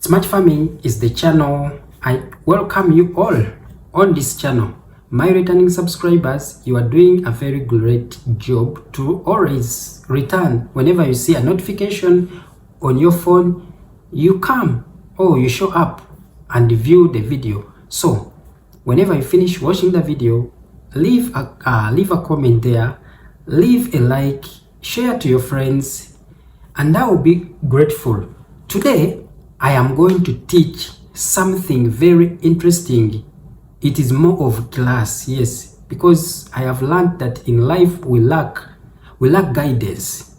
Smart farming is the channel. I welcome you all on this channel. My returning subscribers, you are doing a very great job to always return. Whenever you see a notification on your phone, you come or you show up and view the video. So whenever you finish watching the video, leave a comment there, leave a like, share to your friends, and I will be grateful. Today I am going to teach something very interesting. It is more of class, yes, because I have learned that in life we lack guidance.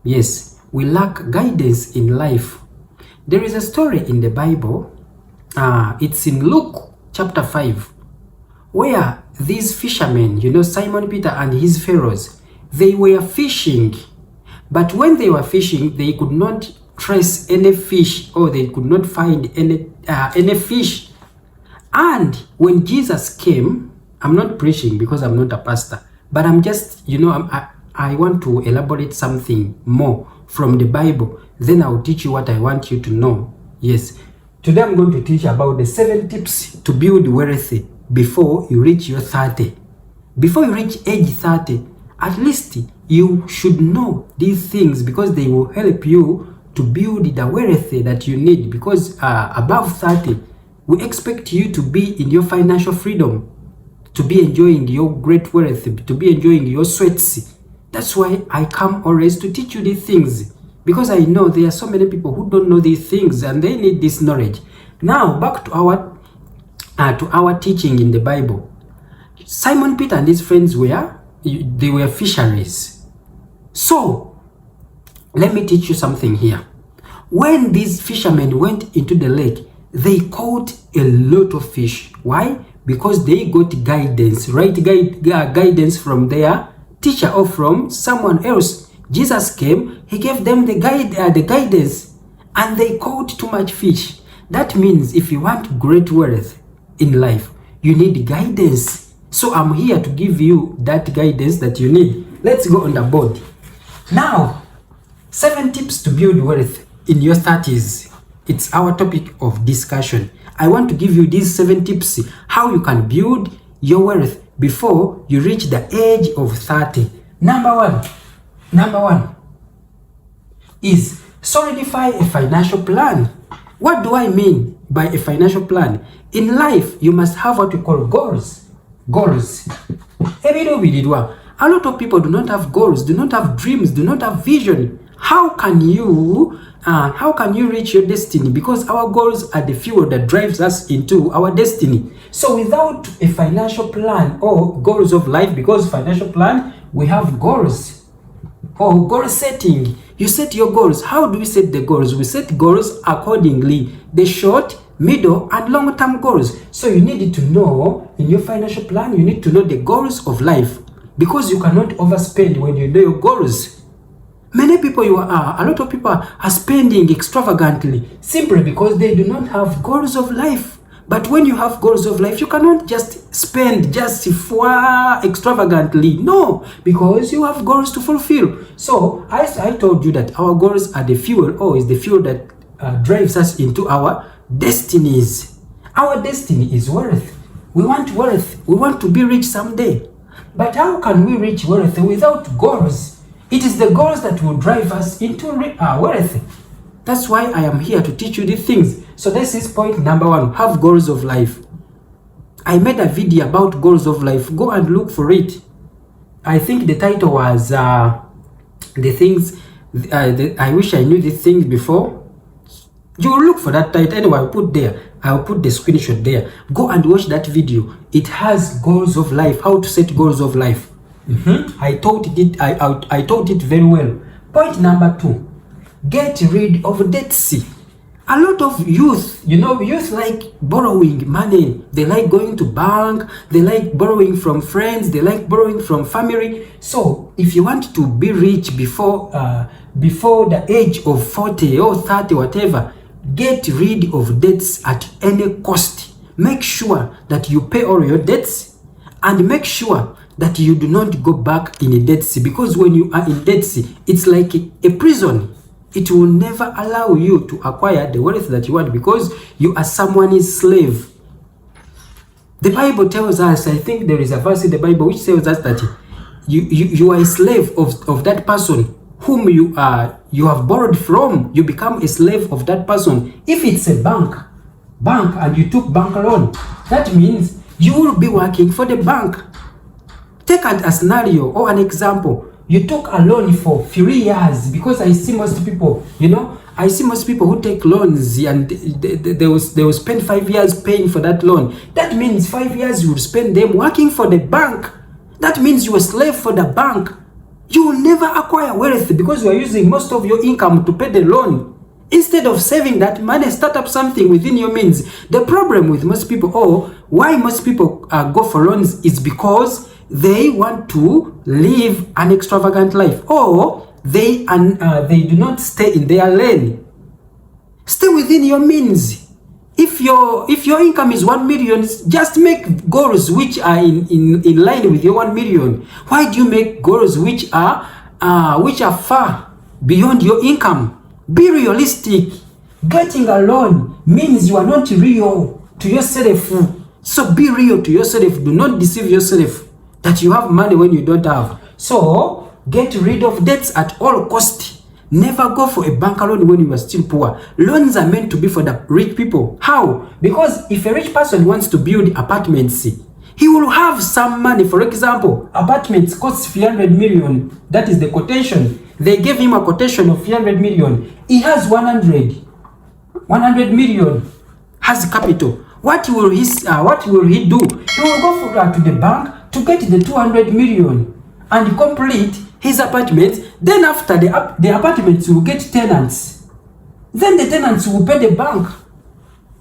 Yes, we lack guidance in life. There is a story in the Bible. It's in Luke chapter 5, where these fishermen, Simon Peter and his fellows, they were fishing. But when they were fishing, they could not trace any fish, or they could not find any fish. And when Jesus came, I'm not preaching because I'm not a pastor, but I'm just, I want to elaborate something more from the Bible. Then I'll teach you what I want you to know. Yes. Today I'm going to teach about the 7 tips to build wealth before you reach your 30. Before you reach age 30, at least you should know these things, because they will help you to build the wealth that you need. Because above 30, we expect you to be in your financial freedom, to be enjoying your great wealth, to be enjoying your sweats. That's why I come always to teach you these things, because I know there are so many people who don't know these things and they need this knowledge. Now back to our teaching in the Bible. Simon Peter and his friends were fisheries. So let me teach you something here. When these fishermen went into the lake, they caught a lot of fish. Why? Because they got guidance, right? Guidance from their teacher or from someone else. Jesus came, he gave them the guidance, and they caught too much fish. That means if you want great wealth in life, you need guidance. So I'm here to give you that guidance that you need. Let's go on the board. Now, 7 tips to build wealth in your 30s. It's our topic of discussion. I want to give you these 7 tips how you can build your wealth before you reach the age of 30. Number one is solidify a financial plan. What do I mean by a financial plan? In life, you must have what we call goals. A lot of people do not have goals, do not have dreams, do not have vision. How can you reach your destiny? Because our goals are the fuel that drives us into our destiny. So without a financial plan or goals of life, because financial plan, we have goals or goal setting. You set your goals. How do we set the goals? We set goals accordingly, the short, middle, and long-term goals. So you need to know in your financial plan, you need to know the goals of life, because you cannot overspend when you know your goals. A lot of people are spending extravagantly simply because they do not have goals of life. But when you have goals of life, you cannot just spend just extravagantly. No, because you have goals to fulfill. So as I told you that our goals are the fuel, or is the fuel that drives us into our destinies. Our destiny is wealth. We want wealth. We want to be rich someday. But how can we reach wealth without goals? It is the goals that will drive us into wealth. That's why I am here to teach you these things. So this is point number 1. Have goals of life. I made a video about goals of life. Go and look for it. I think the title was the things. I wish I knew these things before. You will look for that title. Anyway, I'll put the screenshot there. Go and watch that video. It has goals of life. How to set goals of life. I taught it very well. Point number 2. Get rid of debts. A lot of youth like borrowing money. They like going to bank. They like borrowing from friends. They like borrowing from family. So if you want to be rich before the age of 40 or 30, whatever, get rid of debts at any cost. Make sure that you pay all your debts, and make sure that you do not go back in a debt sea, because when you are in debt sea, it's like a prison. It will never allow you to acquire the wealth that you want because you are someone's slave. The Bible tells us, I think there is a verse in the Bible which tells us that you are a slave of that person whom you have borrowed from. You become a slave of that person. If it's a bank and you took bank loan, that means you will be working for the bank. Take a scenario or an example. You took a loan for 3 years, because I see most people, I see most people who take loans and they will spend 5 years paying for that loan. That means 5 years you will spend them working for the bank. That means you are a slave for the bank. You will never acquire wealth because you are using most of your income to pay the loan. Instead of saving that money, start up something within your means. The problem with most people, or why most people go for loans, is because they want to live an extravagant life, or they do not stay in their lane. Stay within your means. If your income is 1 million, just make goals which are in line with your 1 million. Why do you make goals which are far beyond your income? Be realistic. Getting a loan means you are not real to yourself. So be real to yourself. Do not deceive yourself that you have money when you don't have. So get rid of debts at all cost. Never go for a bank loan when you are still poor. Loans are meant to be for the rich people. How? Because if a rich person wants to build apartments, he will have some money. For example, apartments cost 300 million. That is the quotation. They gave him a quotation of 300 million. He has 100 million, has capital. What will he do? He will go to the bank to get the 200 million and complete his apartments. Then after the apartments will get tenants. Then the tenants will pay the bank.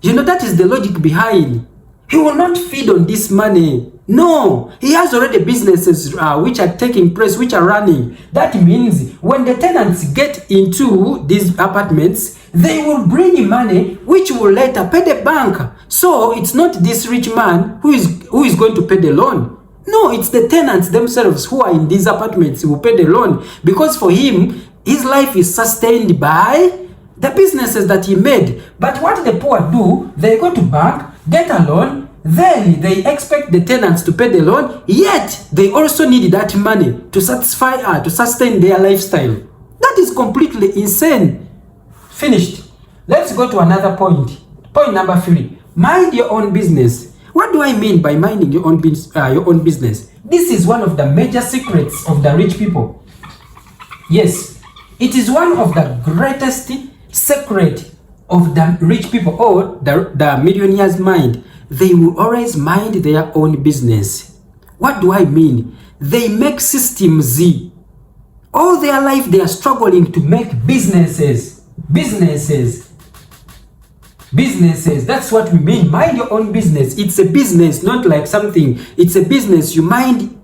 That is the logic behind. He will not feed on this money. No, he has already businesses which are taking place, which are running. That means when the tenants get into these apartments, they will bring money which will later pay the bank. So it's not this rich man who is going to pay the loan. No, it's the tenants themselves who are in these apartments who pay the loan, because for him, his life is sustained by the businesses that he made. But what the poor do, they go to bank, get a loan, then they expect the tenants to pay the loan, yet they also need that money to sustain their lifestyle. That is completely insane. Finished. Let's go to another point. Point number 3. Mind your own business. What do I mean by minding your own business? This is one of the major secrets of the rich people. Yes, it is one of the greatest secret of the rich people, or the millionaires' mind. They will always mind their own business. What do I mean? They make systems. All their life they are struggling to make businesses. That's what we mean. Mind your own business. It's a business, not like something. It's a business. You mind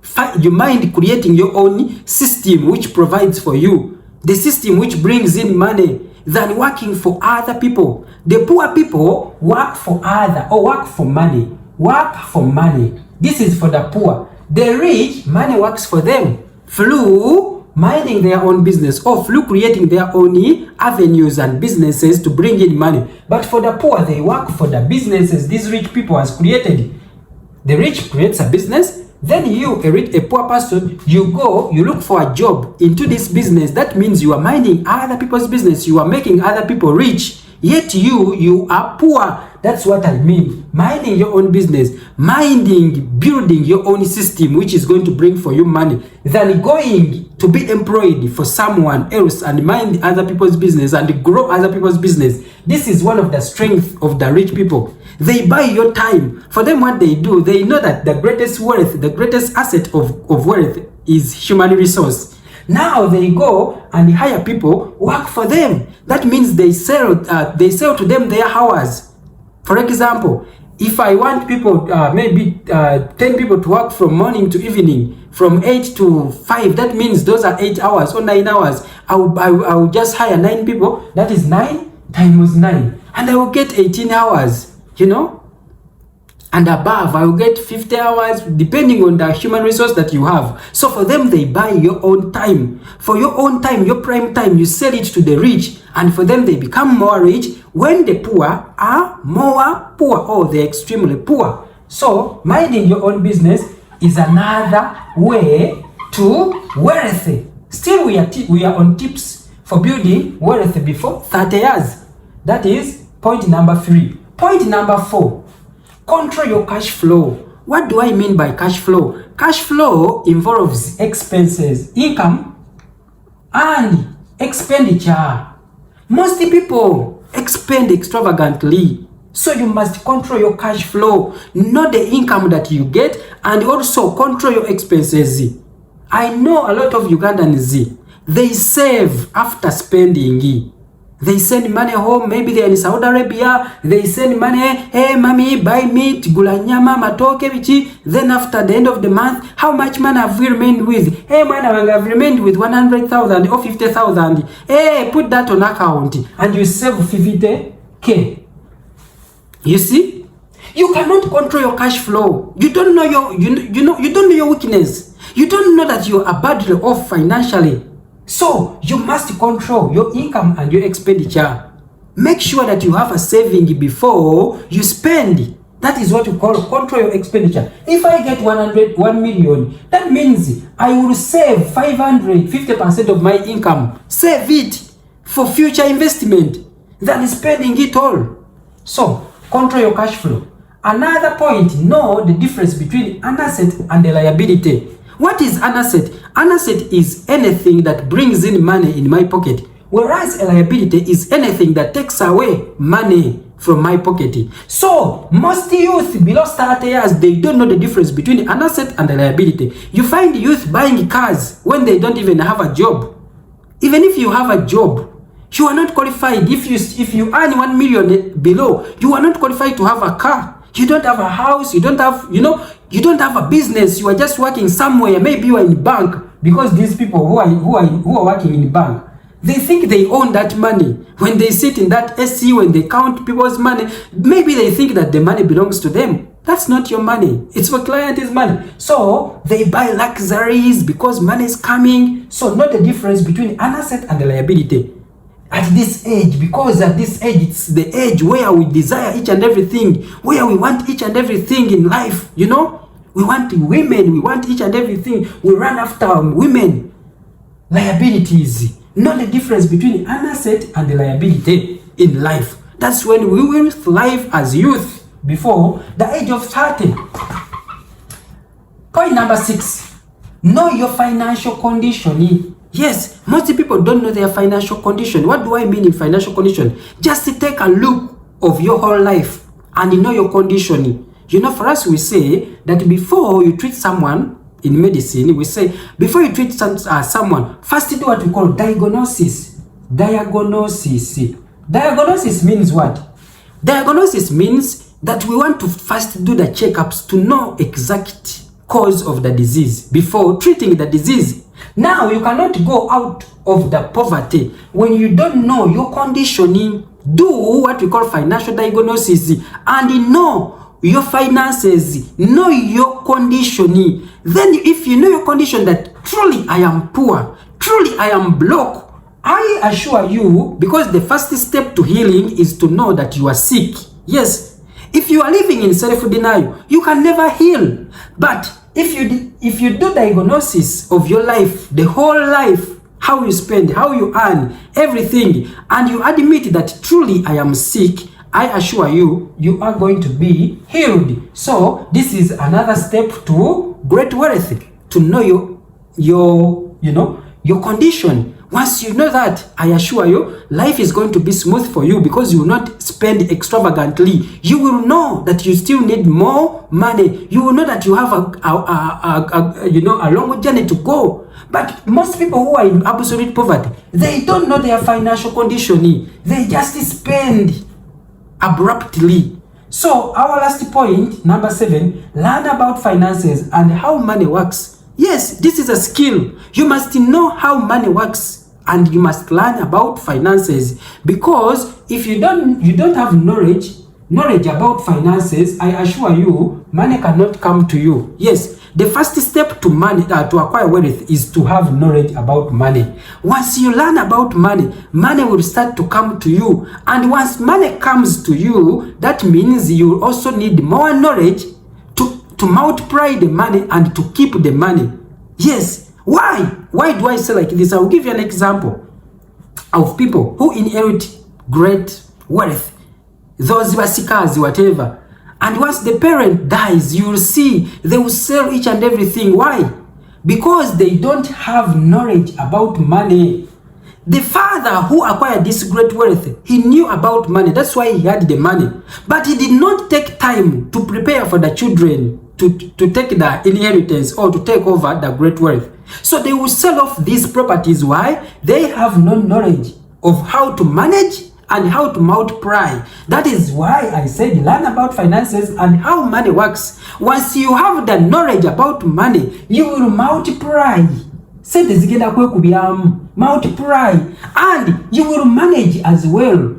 creating your own system which provides for you, the system which brings in money, than working for other people. The poor people work for money. Work for money. This is for the poor. The rich, money works for them through minding their own business, or through creating their own avenues and businesses to bring in money. But for the poor, they work for the businesses these rich people has created. The rich creates a business, then you, a poor person, you look for a job into this business. That means you are minding other people's business. You are making other people rich, yet you are poor. That's what I mean. Minding your own business, building your own system which is going to bring for you money, than going to be employed for someone else and mind other people's business and grow other people's business. This is one of the strengths of the rich people. They buy your time. For them, what they do, they know that the greatest wealth, the greatest asset of wealth is human resource. Now they go and hire people work for them. That means they sell to them their hours. For example, if I want people, maybe 10 people to work from morning to evening, from 8 to 5, that means those are 8 hours or 9 hours. I will just hire 9 people. That is 9 times 9. And I will get 18 hours, and above, I will get 50 hours depending on the human resource that you have. So for them, they buy your own time. For your own time, your prime time, you sell it to the rich, and for them, they become more rich when the poor are more poor, or they're extremely poor. So minding your own business is another way to wealth. Still, we are on tips for building wealth before 30 years. That is point number 3. Point number 4. Control your cash flow. What do I mean by cash flow? Cash flow involves expenses, income, and expenditure. Most people expend extravagantly. So you must control your cash flow, not the income that you get, and also control your expenses. I know a lot of Ugandans, they save after spending. They send money home, maybe they're in Saudi Arabia, they send money, hey mommy, buy meat, gula nyama, matoke, bichi. Then after the end of the month, how much money have we remained with? Hey man, I've remained with 100,000 or 50,000. Hey, put that on account, and you save 50k. You see? You cannot control your cash flow. You don't know you don't know your weakness. You don't know that you are badly off financially. So you must control your income and your expenditure. Make sure that you have a saving before you spend. That is what you call control your expenditure. If I get 1 million, that means I will save 50% of my income. Save it for future investment than spending it all. So control your cash flow. Another point, know the difference between an asset and a liability. What is an asset? An asset is anything that brings in money in my pocket, whereas a liability is anything that takes away money from my pocket. So most youth below 30 years, they don't know the difference between an asset and a liability. You find youth buying cars when they don't even have a job. Even if you have a job, you are not qualified. If you earn 1 million below, you are not qualified to have a car. You don't have a house, you don't have, you don't have a business. You are just working somewhere. Maybe you are in bank, because these people who are working in bank, they think they own that money. When they sit in that SC, when they count people's money, maybe they think that the money belongs to them. That's not your money. It's for client's money. So they buy luxuries because money is coming. So not the difference between an asset and a liability. At this age, because at this age, it's the age where we desire each and everything, where we want each and everything in life, we want women, we want each and everything, we run after women. Liabilities, not the difference between an asset and the liability in life. That's when we will thrive as youth before the age of 30. Point number 6, know your financial condition. Yes, most people don't know their financial condition. What do I mean in financial condition? Just take a look of your whole life and know your condition. For us, we say that before you treat someone in medicine, we say before you treat someone, first do what we call diagnosis. Diagnosis means what? Diagnosis means that we want to first do the checkups to know exact cause of the disease before treating the disease. Now you cannot go out of the poverty when you don't know your conditioning. Do what we call financial diagnosis and know your finances, know your conditioning. Then if you know your condition, that truly I am poor, truly I am broke, I assure you, because the first step to healing is to know that you are sick. Yes, if you are living in self-denial, you can never heal. But if you do diagnosis of your life, the whole life, how you spend, how you earn, everything, and you admit that truly I am sick, I assure you, you are going to be healed. So this is another step to great wealth, to know your condition. Once you know that, I assure you, life is going to be smooth for you, because you will not spend extravagantly. You will know that you still need more money. You will know that you have a long journey to go. But most people who are in absolute poverty, they don't know their financial condition. They just spend abruptly. So our last point, number 7, learn about finances and how money works. Yes, this is a skill. You must know how money works, and you must learn about finances, because if you don't have knowledge, knowledge about finances, I assure you, money cannot come to you. Yes, the first step to money, to acquire wealth, is to have knowledge about money. Once you learn about money, money will start to come to you. And once money comes to you, that means you also need more knowledge to multiply the money and to keep the money. Yes. Why? Why do I say like this? I will give you an example of people who inherit great wealth. Those basikas, whatever. And once the parent dies, you will see they will sell each and everything. Why? Because they don't have knowledge about money. The father who acquired this great wealth, he knew about money. That's why he had the money. But he did not take time to prepare for the children to take the inheritance or to take over the great wealth. So they will sell off these properties. Why? They have no knowledge of how to manage and how to multiply. That is why I said learn about finances and how money works. Once you have the knowledge about money, you will multiply. Multiply, and you will manage as well.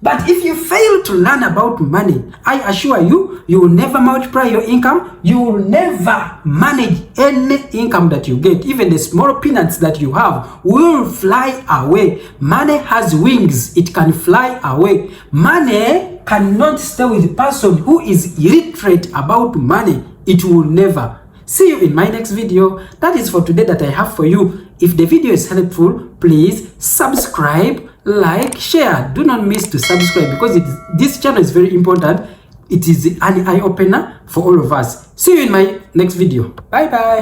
But if you fail to learn about money, I assure you, you will never multiply your income. You will never manage any income that you get. Even the small peanuts that you have will fly away. Money has wings. It can fly away. Money cannot stay with a person who is illiterate about money. It will never. See you in my next video. That is for today that I have for you. If the video is helpful, please subscribe, like, share. Do not miss to subscribe because this channel is very important. It is an eye-opener for all of us. See you in my next video. Bye bye.